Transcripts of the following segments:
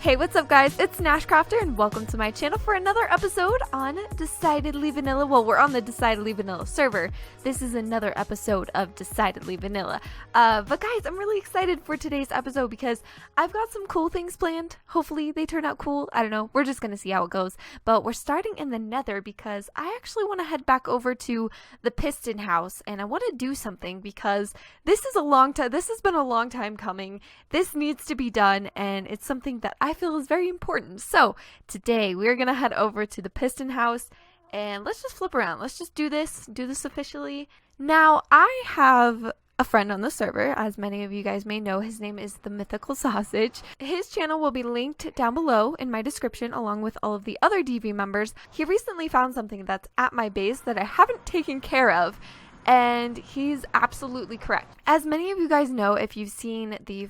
Hey, what's up guys? It's NashCrafter and welcome to my channel for another episode on Decidedly Vanilla. Well, we're on the Decidedly Vanilla server. This is another episode of Decidedly Vanilla. But guys, I'm really excited for today's episode because I've got some cool things planned. Hopefully they turn out cool. I don't know. We're just going to see how it goes. But we're starting in the Nether because I actually want to head back over to the Piston House and I want to do something because this is a long time. This has been a long time coming. This needs to be done and it's something that I feel is very important. So today we're gonna head over to the Piston House and let's just flip around. Let's just do this officially. Now I have a friend on the server, as many of you guys may know. His name is the Mythical Sausage. His channel will be linked down below in my description along with all of the other DV members. He recently found something that's at my base that I haven't taken care of, and he's absolutely correct. As many of you guys know, if you've seen the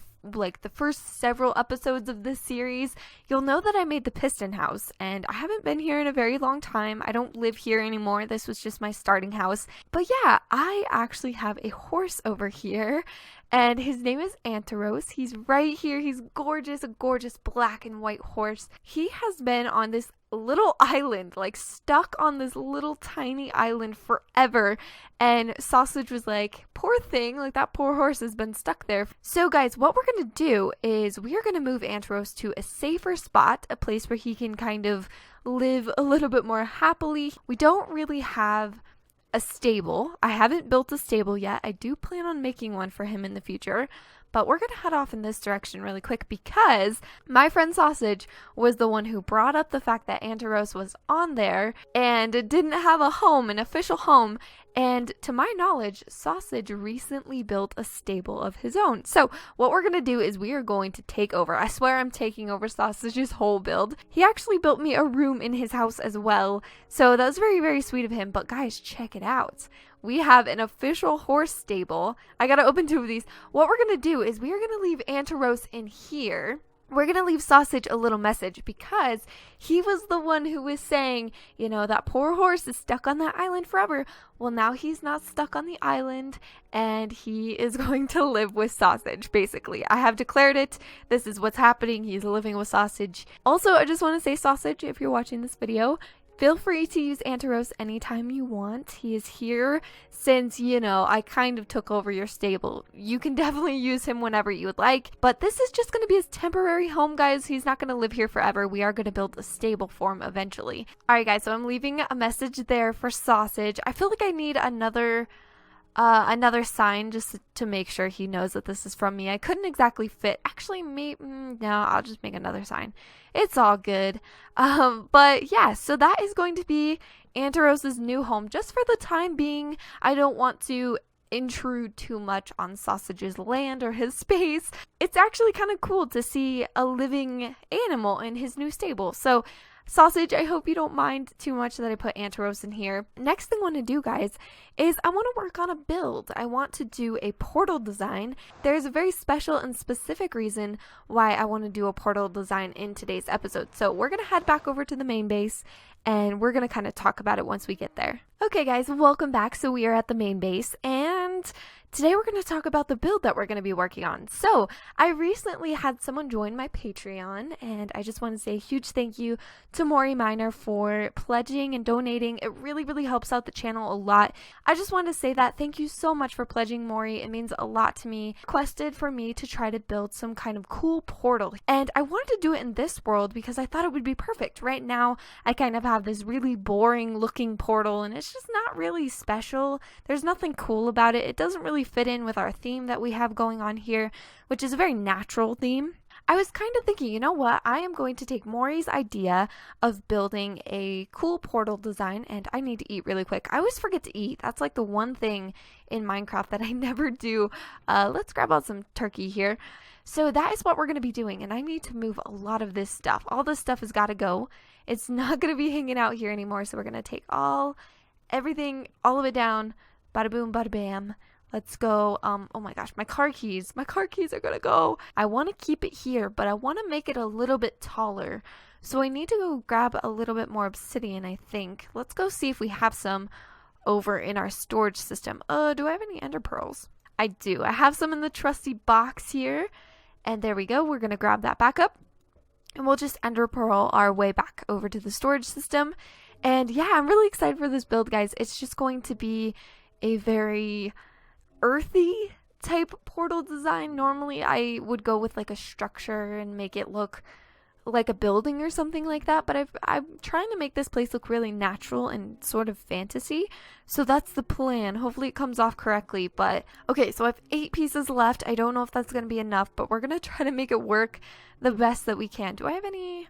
first several episodes of this series, you'll know that I made the Piston House and I haven't been here in a very long time. I don't live here anymore. This was just my starting house. But yeah, I actually have a horse over here and his name is Anteros. He's right here. He's gorgeous, a gorgeous black and white horse. He has been on this little island, like stuck on this little tiny island forever, and Sausage was like, poor thing, like that poor horse has been stuck there. So guys, what we're gonna do is we are gonna move Anteros to a safer spot, a place where he can kind of live a little bit more happily. We don't really have a stable. I haven't built a stable yet. I do plan on making one for him in the future. But we're going to head off in this direction really quick because my friend Sausage was the one who brought up the fact that Anteros was on there and didn't have a home, an official home. And to my knowledge, Sausage recently built a stable of his own. So what we're going to do is we are going to take over. I swear I'm taking over Sausage's whole build. He actually built me a room in his house as well. So that was very, very sweet of him. But guys, check it out. We have an official horse stable. I gotta open two of these. What we're gonna do is we are gonna leave Anteros in here. We're gonna leave Sausage a little message because he was the one who was saying, you know, that poor horse is stuck on that island forever. Well, now he's not stuck on the island and he is going to live with Sausage, basically. I have declared it. This is what's happening. He's living with Sausage. Also, I just want to say, Sausage, if you're watching this video, feel free to use Anteros anytime you want. He is here since, you know, I kind of took over your stable. You can definitely use him whenever you would like, but this is just going to be his temporary home, guys. He's not going to live here forever. We are going to build a stable for him eventually. All right, guys, so I'm leaving a message there for Sausage. I feel like I need another sign just to make sure he knows that this is from me. I couldn't exactly fit. Actually, no, I'll just make another sign. It's all good. But yeah, so that is going to be Anteros's new home just for the time being. I don't want to intrude too much on Sausage's land or his space. It's actually kind of cool to see a living animal in his new stable. So Sausage, I hope you don't mind too much that I put Anteros in here. Next thing I want to do, guys, is I want to work on a build. I want to do a portal design. There's a very special and specific reason why I want to do a portal design in today's episode. So we're going to head back over to the main base and we're going to kind of talk about it once we get there. Okay, guys, welcome back. So we are at the main base and today we're going to talk about the build that we're going to be working on. So I recently had someone join my Patreon and I just want to say a huge thank you to Maury Miner for pledging and donating. It really, really helps out the channel a lot. I just want to say that thank you so much for pledging, Maury. It means a lot to me. Requested for me to try to build some kind of cool portal and I wanted to do it in this world because I thought it would be perfect. Right now I kind of have this really boring looking portal and it's just not really special. There's nothing cool about it. It doesn't really fit in with our theme that we have going on here, which is a very natural theme. I was kind of thinking, you know what, I am going to take Maury's idea of building a cool portal design, and I need to eat really quick. I always forget to eat. That's like the one thing in Minecraft that I never do. Let's grab out some turkey here. So that is what we're going to be doing, and I need to move a lot of this stuff. All this stuff has got to go. It's not going to be hanging out here anymore, so we're going to take everything, all of it down. Bada boom, bada bam. Let's go. Oh my gosh, my car keys are gonna go. I want to keep it here, but I want to make it a little bit taller. So I need to go grab a little bit more obsidian, I think. Let's go see if we have some over in our storage system. Do I have any ender pearls? I do. I have some in the trusty box here. And there we go. We're gonna grab that back up. and we'll just ender pearl our way back over to the storage system. And yeah, I'm really excited for this build, guys. It's just going to be a very earthy type portal design. Normally I would go with like a structure and make it look like a building or something like that, but I'm trying to make this place look really natural and sort of fantasy, so that's the plan. Hopefully it comes off correctly. But okay, so I have 8 pieces left. I don't know if that's going to be enough, but we're going to try to make it work the best that we can. Do I have any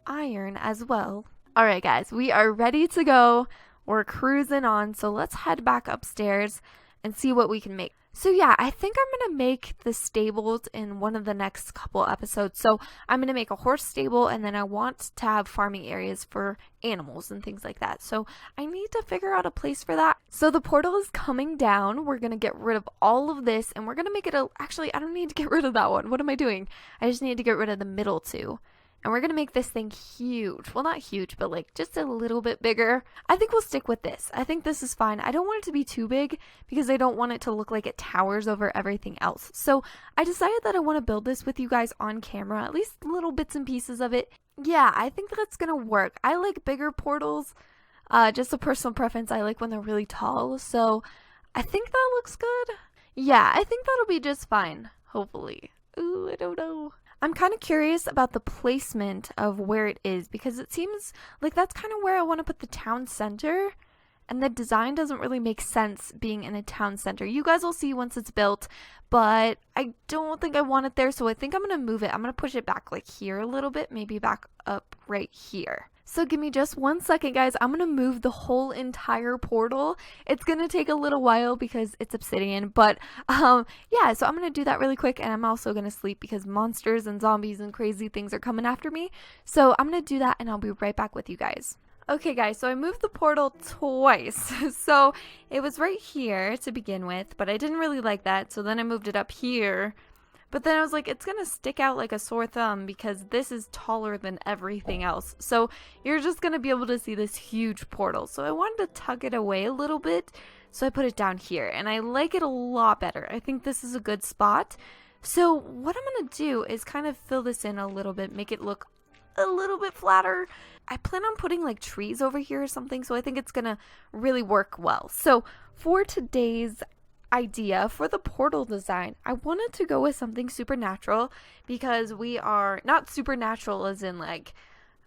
iron as well? Alright guys, we are ready to go. We're cruising on, so let's head back upstairs and see what we can make. So yeah, I think I'm going to make the stables in one of the next couple episodes. So I'm going to make a horse stable, and then I want to have farming areas for animals and things like that. So I need to figure out a place for that. So the portal is coming down. We're going to get rid of all of this, and we're going to make it actually, I don't need to get rid of that one. What am I doing? I just need to get rid of the middle two. And we're going to make this thing huge. Well, not huge, but like just a little bit bigger. I think we'll stick with this. I think this is fine. I don't want it to be too big because I don't want it to look like it towers over everything else. So I decided that I want to build this with you guys on camera, at least little bits and pieces of it. Yeah, I think that's going to work. I like bigger portals. Just a personal preference. I like when they're really tall. So I think that looks good. Yeah, I think that'll be just fine. Hopefully. Ooh, I don't know. I'm kind of curious about the placement of where it is, because it seems like that's kind of where I want to put the town center, and the design doesn't really make sense being in a town center. You guys will see once it's built, but I don't think I want it there, so I think I'm going to move it. I'm going to push it back like here a little bit, maybe back up right here. So give me just 1 second, guys. I'm going to move the whole entire portal. It's going to take a little while because it's obsidian, but yeah, so I'm going to do that really quick, and I'm also going to sleep because monsters and zombies and crazy things are coming after me. So I'm going to do that, and I'll be right back with you guys. Okay, guys, so I moved the portal twice. So it was right here to begin with, but I didn't really like that, so then I moved it up here. But then I was like, it's going to stick out like a sore thumb because this is taller than everything else. So you're just going to be able to see this huge portal. So I wanted to tuck it away a little bit. So I put it down here, and I like it a lot better. I think this is a good spot. So what I'm going to do is kind of fill this in a little bit, make it look a little bit flatter. I plan on putting like trees over here or something. So I think it's going to really work well. So for today's idea for the portal design, I wanted to go with something supernatural because we are not supernatural as in like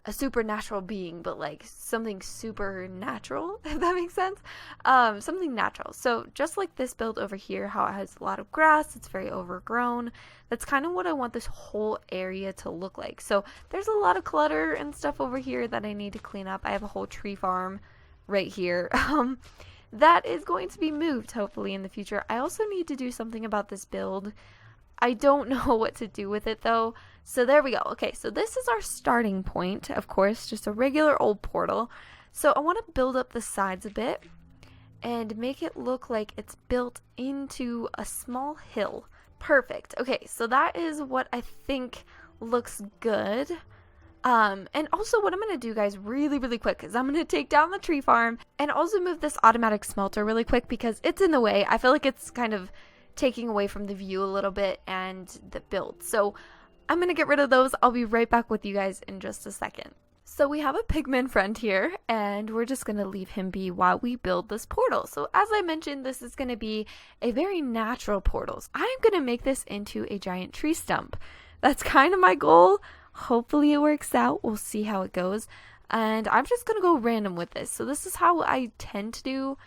a supernatural being, but like something supernatural, if that makes sense. Something natural. So just like this build over here, how it has a lot of grass, it's very overgrown. That's kind of what I want this whole area to look like. So there's a lot of clutter and stuff over here that I need to clean up. I have a whole tree farm right here. That is going to be moved hopefully in the future. I also need to do something about this build. I don't know what to do with it though. So there we go. Okay, so this is our starting point, of course, just a regular old portal. So I want to build up the sides a bit and make it look like it's built into a small hill. Perfect. Okay, so that is what I think looks good. And also what I'm going to do, guys, really quick is I'm going to take down the tree farm and also move this automatic smelter really quick because it's in the way. I feel like it's kind of taking away from the view a little bit and the build. So I'm going to get rid of those. I'll be right back with you guys in just a second. So we have a pigman friend here, and we're just going to leave him be while we build this portal. So as I mentioned, this is going to be a very natural portal. So I'm going to make this into a giant tree stump. That's kind of my goal. Hopefully it works out. We'll see how it goes. And I'm just going to go random with this. So this is how I tend to do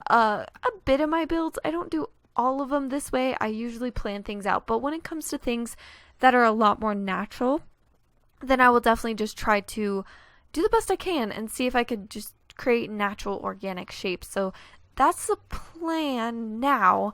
a bit of my builds. I don't do all of them this way. I usually plan things out. But when it comes to things that are a lot more natural, then I will definitely just try to do the best I can and see if I could just create natural organic shapes. So that's the plan now.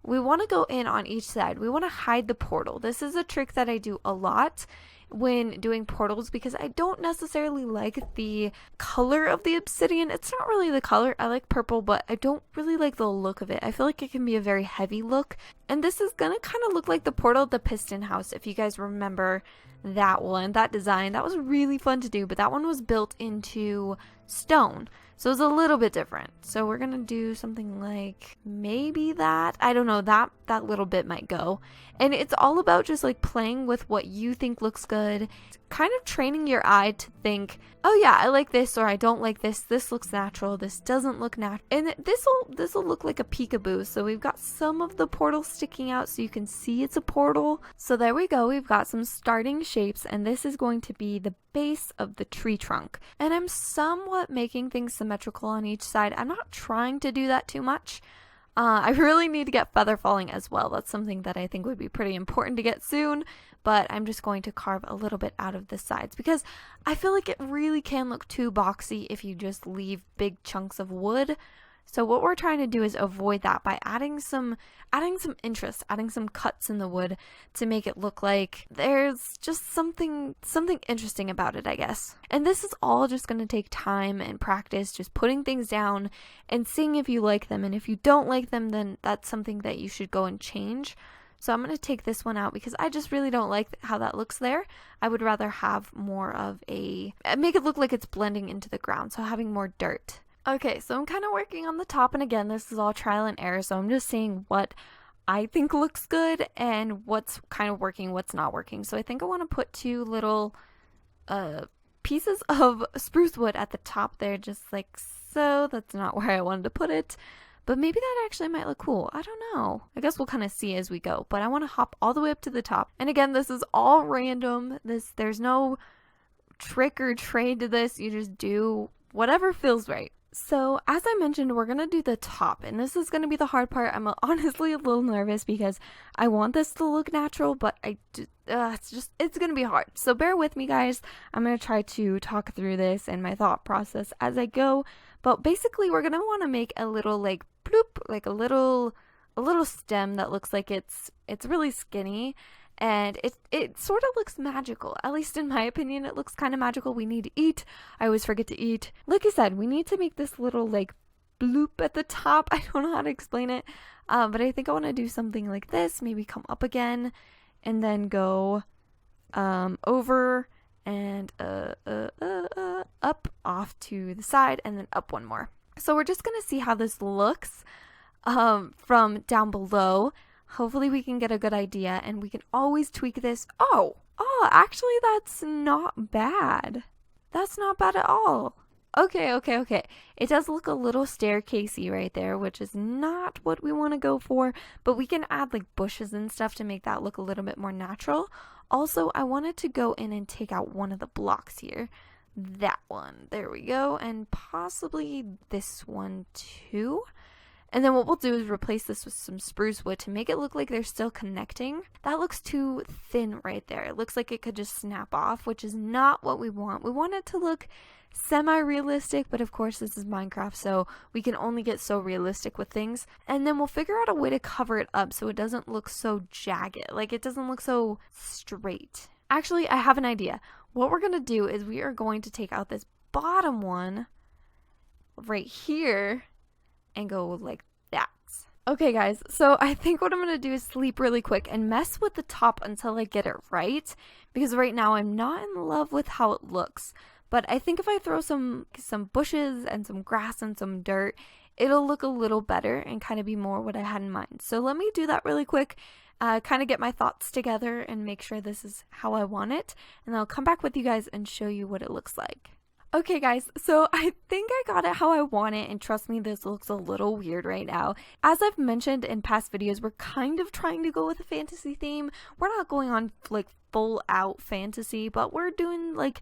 We want to go in on each side. We want to hide the portal. This is a trick that I do a lot when doing portals because I don't necessarily like the color of the obsidian. It's not really the color. I like purple, but I don't really like the look of it. I feel like it can be a very heavy look. And this is gonna kind of look like the portal at the piston house. If you guys remember that one, that design, that was really fun to do, but that one was built into stone. So it's a little bit different. So we're gonna do something like maybe that. I don't know, that little bit might go. And it's all about just like playing with what you think looks good, kind of training your eye to think, oh yeah, I like this, or I don't like this. This looks natural. This doesn't look natural. And this'll look like a peekaboo. So we've got some of the portal sticking out so you can see it's a portal. So there we go. We've got some starting shapes, and this is going to be the base of the tree trunk. And I'm somewhat making things symmetrical on each side. I'm not trying to do that too much. I really need to get feather falling as well. That's something that I think would be pretty important to get soon, but I'm just going to carve a little bit out of the sides because I feel like it really can look too boxy if you just leave big chunks of wood. So what we're trying to do is avoid that by adding some interest, adding some cuts in the wood to make it look like there's just something interesting about it, I guess. And this is all just going to take time and practice, just putting things down and seeing if you like them. And if you don't like them, then that's something that you should go and change. So I'm going to take this one out because I just really don't like how that looks there. I would rather have more of make it look like it's blending into the ground, so having more dirt. Okay, so I'm kind of working on the top, and again, this is all trial and error, so I'm just seeing what I think looks good and what's kind of working, what's not working. So I think I want to put two little pieces of spruce wood at the top there, just like so. That's not where I wanted to put it, but maybe that actually might look cool. I don't know. I guess we'll kind of see as we go, but I want to hop all the way up to the top. And again, this is all random. There's no trick or trade to this. You just do whatever feels right. So as I mentioned, we're going to do the top, and this is going to be the hard part. I'm honestly a little nervous because I want this to look natural, but it's going to be hard. So bear with me, guys. I'm going to try to talk through this and my thought process as I go. But basically, we're going to want to make a little like bloop, like a little stem that looks like it's really skinny. And it sort of looks magical. At least in my opinion, it looks kind of magical. We need to eat. I always forget to eat. Like I said, we need to make this little like bloop at the top. I don't know how to explain it. But I think I want to do something like this. Maybe come up again and then go over and up off to the side and then up one more. So we're just going to see how this looks from down below. Hopefully we can get a good idea, and we can always tweak this. Oh, actually that's not bad. That's not bad at all. Okay. It does look a little staircasey right there, which is not what we want to go for, but we can add like bushes and stuff to make that look a little bit more natural. Also, I wanted to go in and take out one of the blocks here. That one. There we go. And possibly this one too. And then what we'll do is replace this with some spruce wood to make it look like they're still connecting. That looks too thin right there. It looks like it could just snap off, which is not what we want. We want it to look semi-realistic, but of course this is Minecraft, so we can only get so realistic with things. And then we'll figure out a way to cover it up so it doesn't look so jagged, like it doesn't look so straight. Actually, I have an idea. What we're going to do is we are going to take out this bottom one right here and go like that. Okay guys, so I think what I'm going to do is sleep really quick and mess with the top until I get it right, because right now I'm not in love with how it looks. But I think if I throw some bushes and some grass and some dirt, it'll look a little better and kind of be more what I had in mind. So let me do that really quick, kind of get my thoughts together and make sure this is how I want it, and then I'll come back with you guys and show you what it looks like. Okay guys, so I think I got it how I want it, and trust me, this looks a little weird right now. As I've mentioned in past videos, we're kind of trying to go with a fantasy theme. We're not going on like full out fantasy, but we're doing like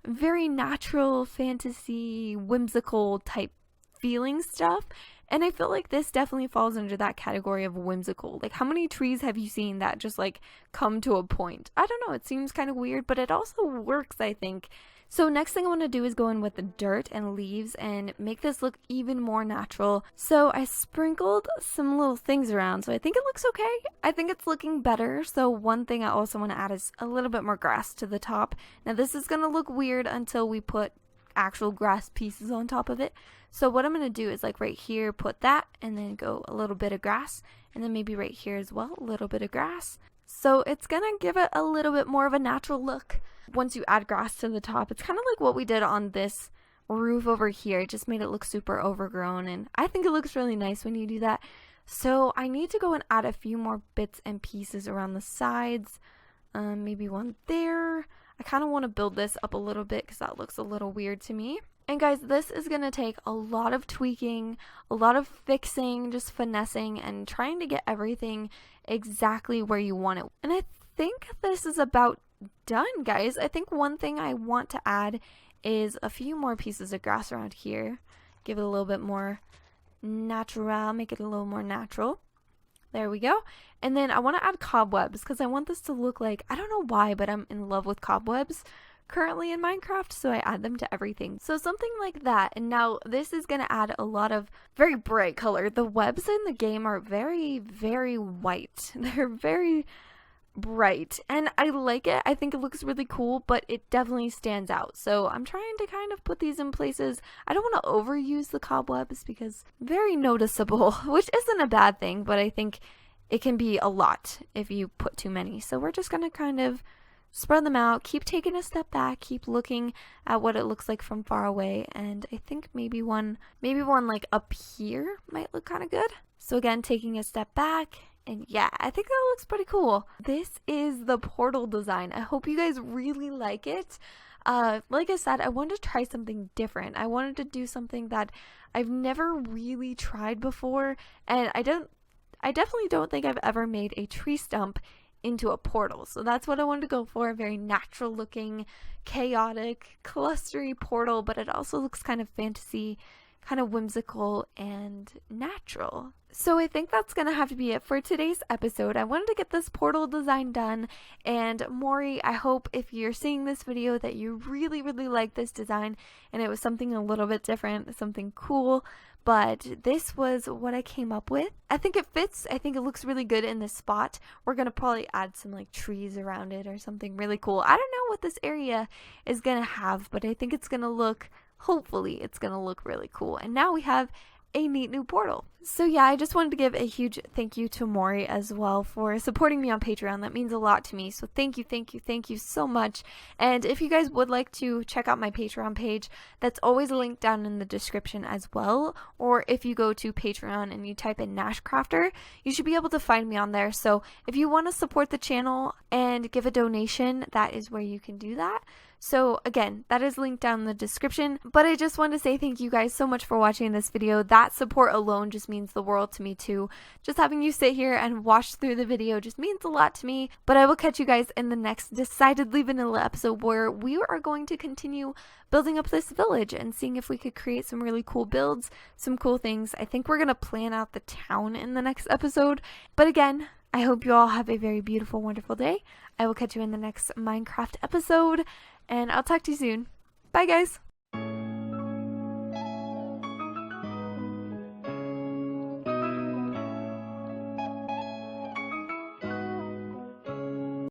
very natural fantasy, whimsical type feeling stuff. And I feel like this definitely falls under that category of whimsical. Like, how many trees have you seen that just like come to a point? I don't know, it seems kind of weird, but it also works, I think. So next thing I want to do is go in with the dirt and leaves and make this look even more natural. So I sprinkled some little things around, so I think it looks okay. I think it's looking better. So one thing I also want to add is a little bit more grass to the top. Now this is going to look weird until we put actual grass pieces on top of it. So what I'm going to do is like right here, put that, and then go a little bit of grass, and then maybe right here as well, a little bit of grass. So it's going to give it a little bit more of a natural look. Once you add grass to the top, it's kind of like what we did on this roof over here. It just made it look super overgrown, and I think it looks really nice when you do that. So I need to go and add a few more bits and pieces around the sides. Maybe one there. I kind of want to build this up a little bit because that looks a little weird to me. And guys, this is going to take a lot of tweaking, a lot of fixing, just finessing, and trying to get everything exactly where you want it. And I think this is about done, guys. I think one thing I want to add is a few more pieces of grass around here. Give it a little bit more natural, make it a little more natural. There we go. And then I want to add cobwebs because I want this to look like, I don't know why, but I'm in love with cobwebs currently in Minecraft, so I add them to everything. So something like that. And now this is going to add a lot of very bright color. The webs in the game are very, very white. They're very bright, and I like it. I think it looks really cool, but it definitely stands out. So I'm trying to kind of put these in places. I don't want to overuse the cobwebs because very noticeable, which isn't a bad thing, but I think it can be a lot if you put too many. So we're just going to kind of spread them out, keep taking a step back, keep looking at what it looks like from far away, and I think maybe one like up here might look kind of good. So again, taking a step back. And yeah, I think that looks pretty cool. This is the portal design. I hope you guys really like it. Like I said, I wanted to try something different. I wanted to do something that I've never really tried before. And I definitely don't think I've ever made a tree stump into a portal. So that's what I wanted to go for. A very natural looking, chaotic, clustery portal, but it also looks kind of fantasy, kind of whimsical and natural. So I think that's gonna have to be it for today's episode. I wanted to get this portal design done, and Maury, I hope if you're seeing this video that you really, really like this design and it was something a little bit different, something cool, but this was what I came up with. I think it fits. I think it looks really good in this spot. We're gonna probably add some like trees around it or something really cool. I don't know what this area is gonna have, but I think it's gonna look, hopefully it's gonna look really cool. And now we have a neat new portal. So yeah, I just wanted to give a huge thank you to Maury as well for supporting me on Patreon. That means a lot to me. So thank you so much. And if you guys would like to check out my Patreon page, that's always linked down in the description as well. Or if you go to Patreon and you type in NashCrafter, you should be able to find me on there. So if you want to support the channel and give a donation, that is where you can do that. So again, that is linked down in the description, but I just want to say thank you guys so much for watching this video. That support alone just means the world to me too. Just having you sit here and watch through the video just means a lot to me, but I will catch you guys in the next Decidedly Vanilla episode where we are going to continue building up this village and seeing if we could create some really cool builds, some cool things. I think we're going to plan out the town in the next episode, but again, I hope you all have a very beautiful, wonderful day. I will catch you in the next Minecraft episode, and I'll talk to you soon. Bye, guys!